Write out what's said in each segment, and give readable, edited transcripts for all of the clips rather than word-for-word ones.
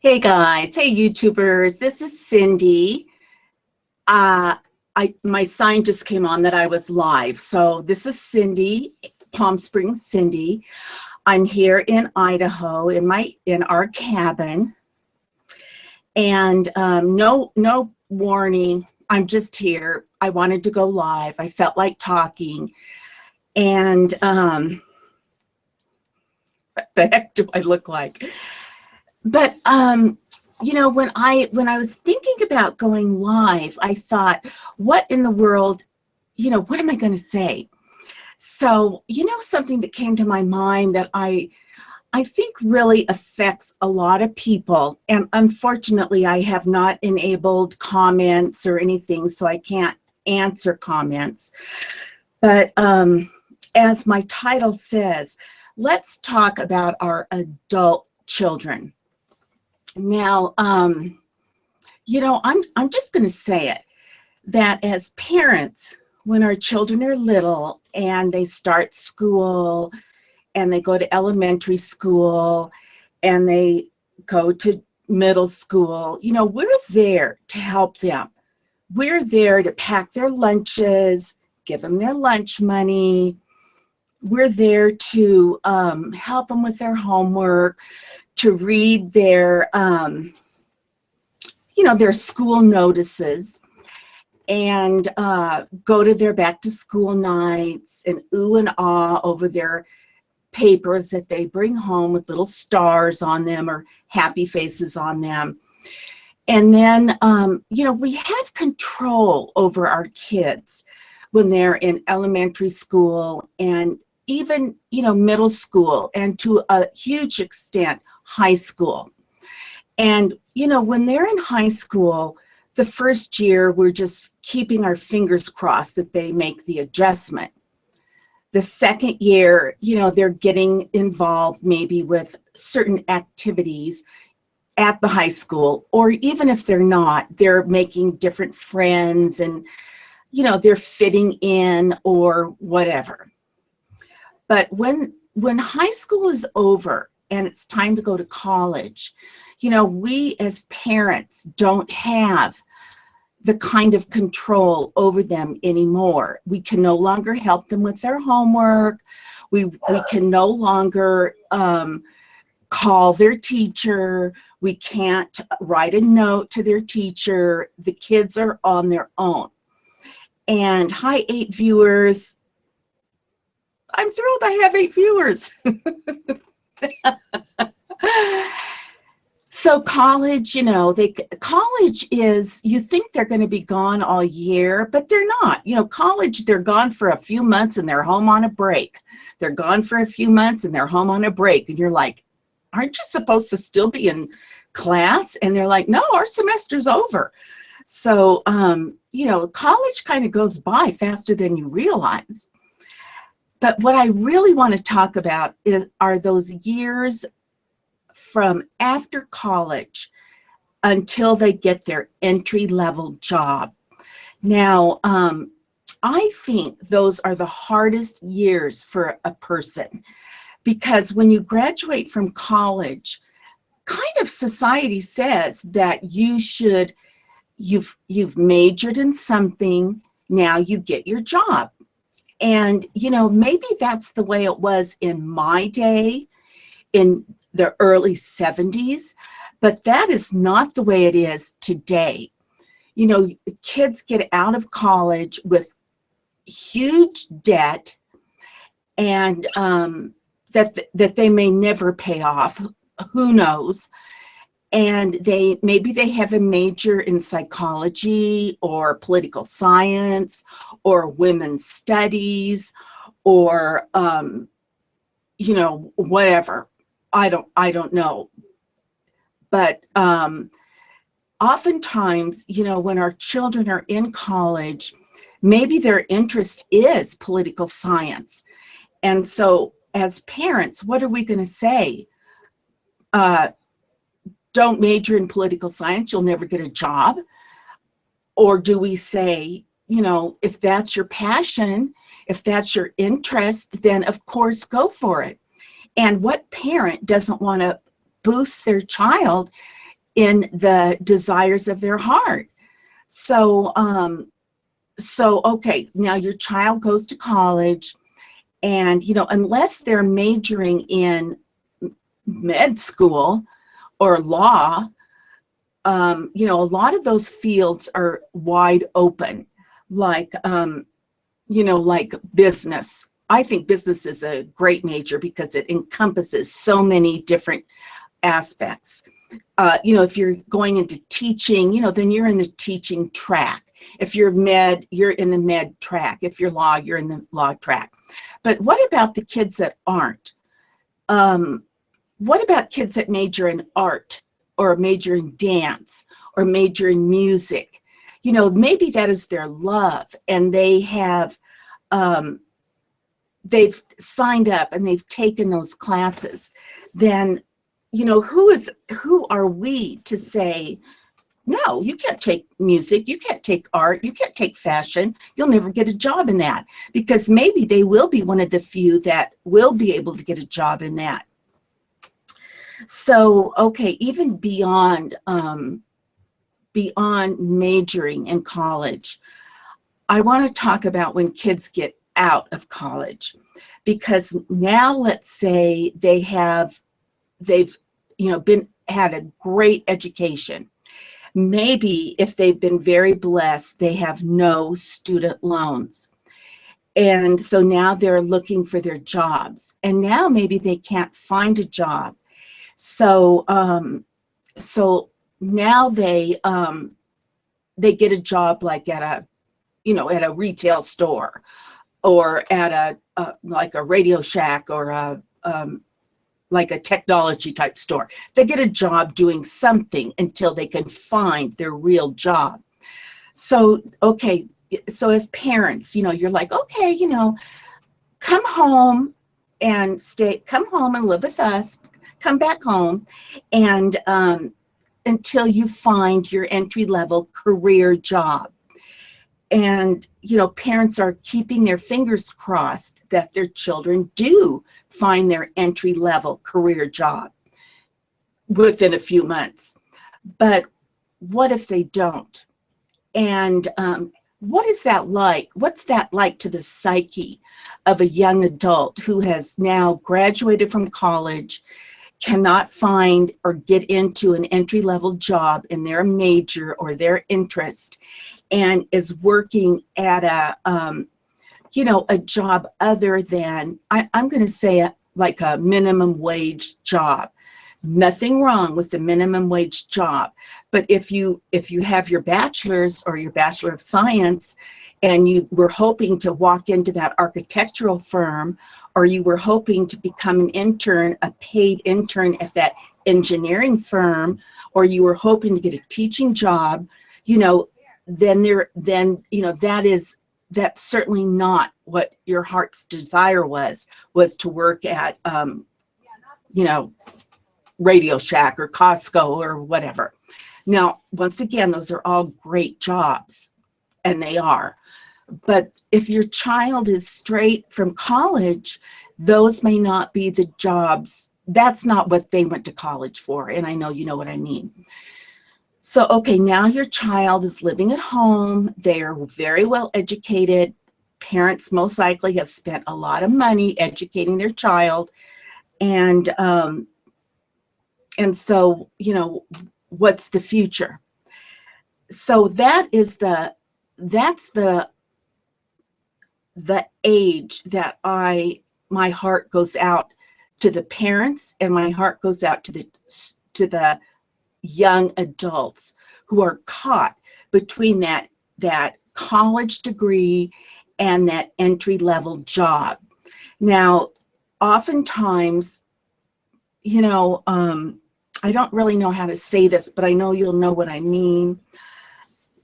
Hey guys, hey YouTubers, this is Cindy. My sign just came on that I was live. So this is Cindy, Palm Springs Cindy. I'm here in Idaho in our cabin. And no warning. I'm just here. I wanted to go live. I felt like talking. And what the heck do I look like? But when I was thinking about going live, I thought, what in the world, what am I going to say? So, something that came to my mind that I think really affects a lot of people, and unfortunately, I have not enabled comments or anything, so I can't answer comments. But as my title says, let's talk about our adult children. Now, I'm just going to say it, that as parents, when our children are little and they start school and they go to elementary school and they go to middle school, we're there to help them. We're there to pack their lunches, give them their lunch money. We're there to help them with their homework, to read their, their school notices, and go to their back to school nights and ooh and ah over their papers that they bring home with little stars on them or happy faces on them. And then, we have control over our kids when they're in elementary school and even, middle school, and to a huge extent, high school. And, when they're in high school, the first year, we're just keeping our fingers crossed that they make the adjustment. The second year, they're getting involved maybe with certain activities at the high school, or even if they're not, they're making different friends and, they're fitting in or whatever. But when high school is over and it's time to go to college, we as parents don't have the kind of control over them anymore. We can no longer help them with their homework. We can no longer call their teacher. We can't write a note to their teacher. The kids are on their own. And hi, 8 viewers. I'm thrilled I have 8 viewers. So college, college is, you think they're going to be gone all year, but they're not. College, they're gone for a few months and they're home on a break. They're gone for a few months and they're home on a break. And you're like, aren't you supposed to still be in class? And they're like, no, our semester's over. So, college kind of goes by faster than you realize. But what I really want to talk about are those years from after college until they get their entry-level job. Now, I think those are the hardest years for a person, because when you graduate from college, kind of society says that you've majored in something, now you get your job. And, maybe that's the way it was in my day, in the early 70s, but that is not the way it is today. Kids get out of college with huge debt and that they may never pay off, who knows? And maybe they have a major in psychology or political science or women's studies or, whatever. I don't know. But oftentimes, when our children are in college, maybe their interest is political science. And so as parents, what are we going to say? Don't major in political science, you'll never get a job? Or do we say, if that's your passion, if that's your interest, then of course go for it. And what parent doesn't want to boost their child in the desires of their heart. So, okay, now your child goes to college, and, unless they're majoring in med school or law, a lot of those fields are wide open, like, like business. I think business is a great major because it encompasses so many different aspects. If you're going into teaching, then you're in the teaching track. If you're med, you're in the med track. If you're law, you're in the law track. But what about the kids that aren't? What about kids that major in art, or major in dance, or major in music? Maybe that is their love, and they have, they've signed up and they've taken those classes. Then, who are we to say, no, you can't take music, you can't take art, you can't take fashion, you'll never get a job in that? Because maybe they will be one of the few that will be able to get a job in that. So, okay, even beyond majoring in college, I want to talk about when kids get out of college, because now let's say they've had a great education. Maybe if they've been very blessed, they have no student loans. And so now they're looking for their jobs, and now maybe they can't find a job. So now they get a job like at a retail store, or at like a Radio Shack, or like a technology type store. They get a job doing something until they can find their real job. So, okay, so as parents, you're like, okay, come home and live with us, come back home, and until you find your entry-level career job. And, parents are keeping their fingers crossed that their children do find their entry-level career job within a few months. But what if they don't? And what is that like? What's that like to the psyche of a young adult who has now graduated from college, cannot find or get into an entry-level job in their major or their interest, and is working at a job other than, I'm going to say like a minimum wage job. Nothing wrong with the minimum wage job. But if you have your bachelor's or your Bachelor of Science, and you were hoping to walk into that architectural firm, or you were hoping to become an intern, a paid intern at that engineering firm, or you were hoping to get a teaching job, that's certainly not what your heart's desire was to work at, Radio Shack or Costco or whatever. Now, once again, those are all great jobs, and they are. But if your child is straight from college, those may not be the jobs. That's not what they went to college for. And I know you know what I mean. So, okay, now your child is living at home. They are very well educated. Parents most likely have spent a lot of money educating their child. And so, what's the future? So that's the age that my heart goes out to the parents, and my heart goes out to the young adults who are caught between that college degree and that entry-level job. Now, oftentimes, I don't really know how to say this, but I know you'll know what I mean.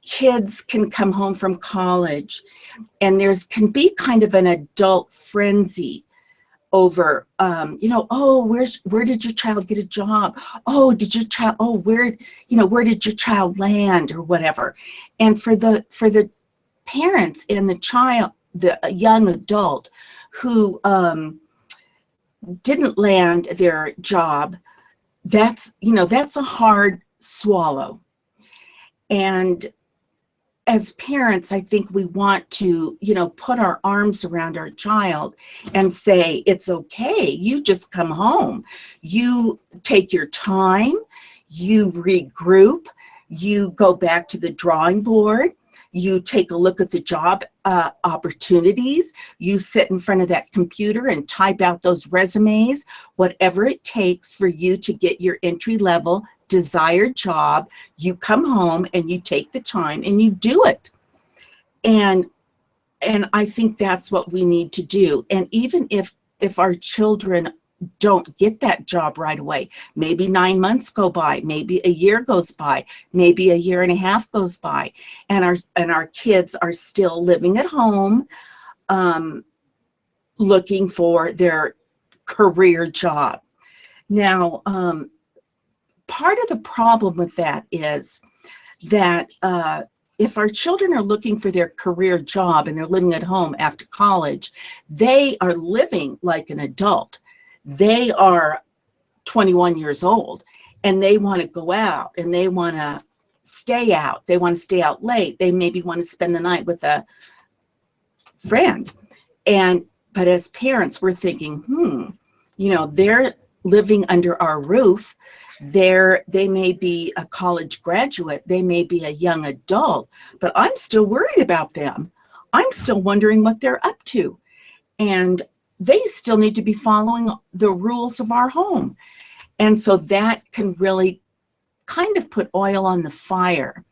Kids can come home from college, and can be kind of an adult frenzy over, where did your child get a job? Oh, where did your child land, or whatever. And for the parents and the young adult who didn't land their job, that's a hard swallow. And as parents, I think we want to, put our arms around our child and say, it's okay. You just come home. You take your time, you regroup, you go back to the drawing board, you take a look at the job opportunities, you sit in front of that computer and type out those resumes, whatever it takes for you to get your entry-level desired job. You come home and you take the time and you do it. And I think that's what we need to do. And even if our children don't get that job right away, maybe 9 months go by, maybe a year goes by, maybe a year and a half goes by, and our kids are still living at home, looking for their career job. Now, part of the problem with that is that if our children are looking for their career job and they're living at home after college, they are living like an adult. They are 21 years old and they want to go out and they want to stay out. They want to stay out late. They maybe want to spend the night with a friend. But as parents, we're thinking, they're living under our roof. They may be a college graduate. They may be a young adult, but I'm still worried about them. I'm still wondering what they're up to. And they still need to be following the rules of our home. And so that can really kind of put oil on the fire.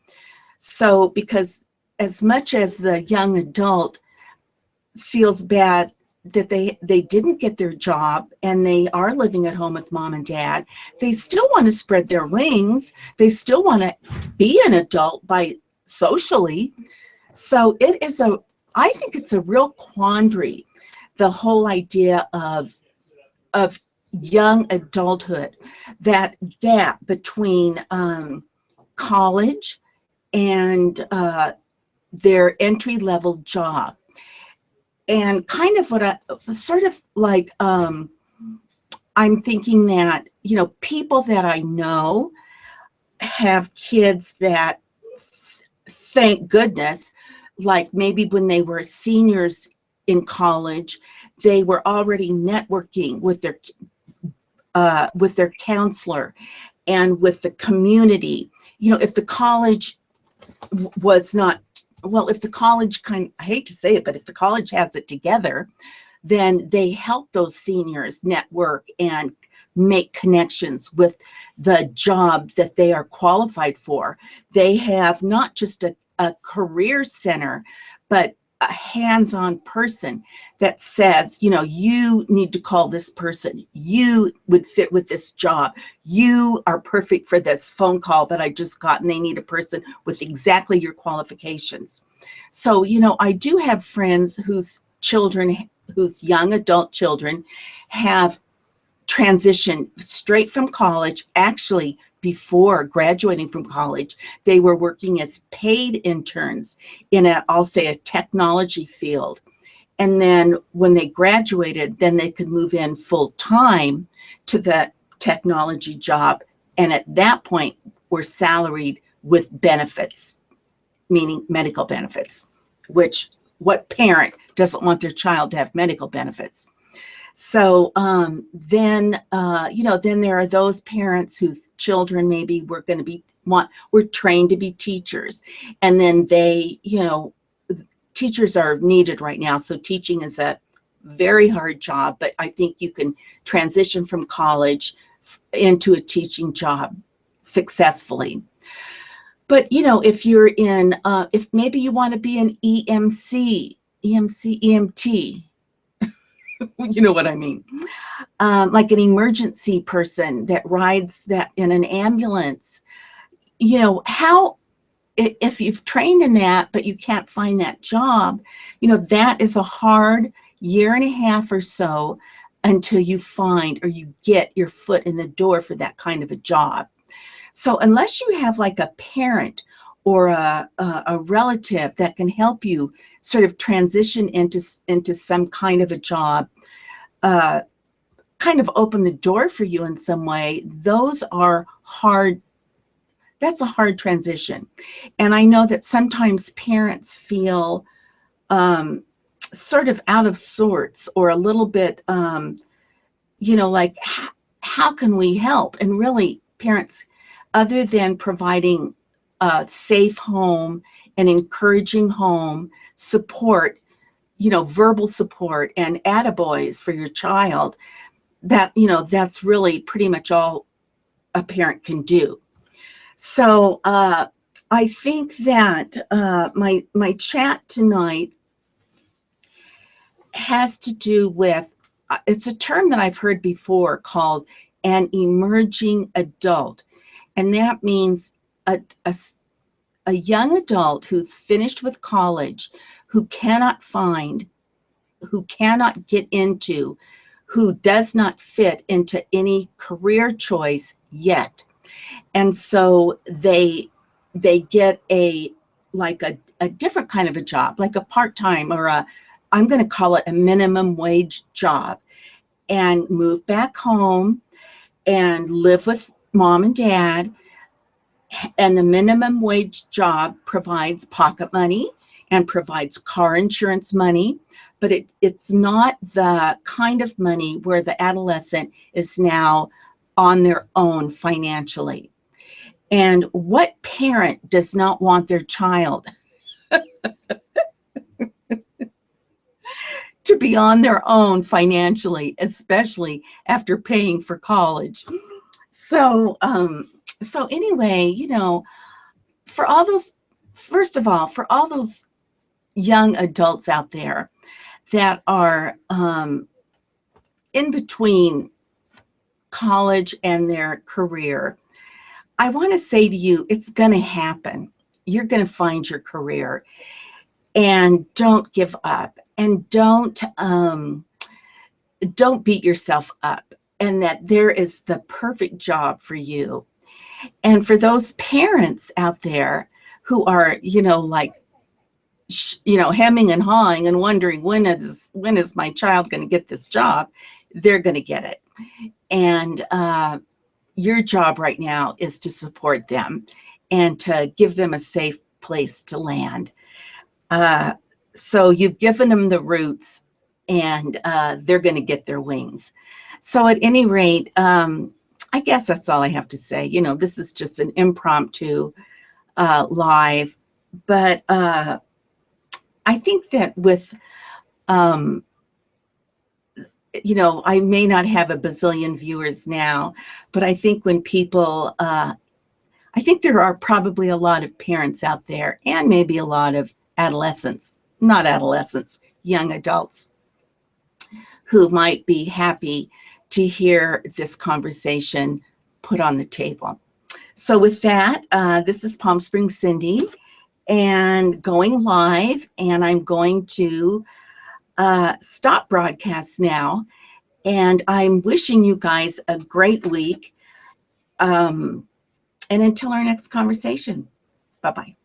So because as much as the young adult feels bad that they didn't get their job and they are living at home with mom and dad, they still want to spread their wings. They still want to be an adult by socially. So I think it's a real quandary, the whole idea of young adulthood, that gap between college and their entry-level job. And kind of I'm thinking that, people that I know have kids that, thank goodness, like maybe when they were seniors in college, they were already networking with their counselor and with the community. If the college was not, if the college I hate to say it, but if the college has it together, then they help those seniors network and make connections with the job that they are qualified for. They have not just a career center, but a hands-on person that says, you need to call this person. You would fit with this job. You are perfect for this phone call that I just got, and they need a person with exactly your qualifications. So, I do have friends whose young adult children have transitioned straight from college. Actually, before graduating from college, they were working as paid interns in I'll say a technology field. And then when they graduated, then they could move in full time to the technology job. And at that point were salaried with benefits, meaning medical benefits, which what parent doesn't want their child to have medical benefits? So then there are those parents whose children maybe were trained to be teachers. And then teachers are needed right now. So teaching is a very hard job, but I think you can transition from college into a teaching job successfully. But, if you're if maybe you want to be an EMT, you know what I mean? Like an emergency person that rides that in an ambulance, if you've trained in that, but you can't find that job, that is a hard year and a half or so until you find or you get your foot in the door for that kind of a job. So unless you have like a parent or a relative that can help you sort of transition into some kind of a job, kind of open the door for you in some way, those are hard that's a hard transition. And I know that sometimes parents feel sort of out of sorts or a little bit, like, how can we help? And really, parents, other than providing a safe home, an encouraging home, support, verbal support and attaboys for your child, that's really pretty much all a parent can do. So I think that my chat tonight has to do with, it's a term that I've heard before called an emerging adult. And that means a young adult who's finished with college, who cannot get into, who does not fit into any career choice yet. And so they get a different kind of a job, like a part-time or I'm going to call it a minimum wage job, and move back home and live with mom and dad. And the minimum wage job provides pocket money and provides car insurance money, but it's not the kind of money where the adolescent is now on their own financially. And what parent does not want their child to be on their own financially, especially after paying for college? So anyway, for all those, first of all, for all those young adults out there that are in between college and their career, I want to say to you, it's going to happen. You're going to find your career, and don't give up, and don't beat yourself up, and that there is the perfect job for you. And for those parents out there who are, hemming and hawing and wondering when is my child going to get this job, they're going to get it. And your job right now is to support them and to give them a safe place to land. So you've given them the roots, and they're going to get their wings. So at any rate, I guess that's all I have to say. This is just an impromptu live, but I think that with, I may not have a bazillion viewers now, but I think when people, I think there are probably a lot of parents out there, and maybe a lot of young adults who might be happy to hear this conversation put on the table. So with that, this is Palm Springs Cindy, and going live, and I'm going to stop broadcast now, and I'm wishing you guys a great week, and until our next conversation, bye-bye.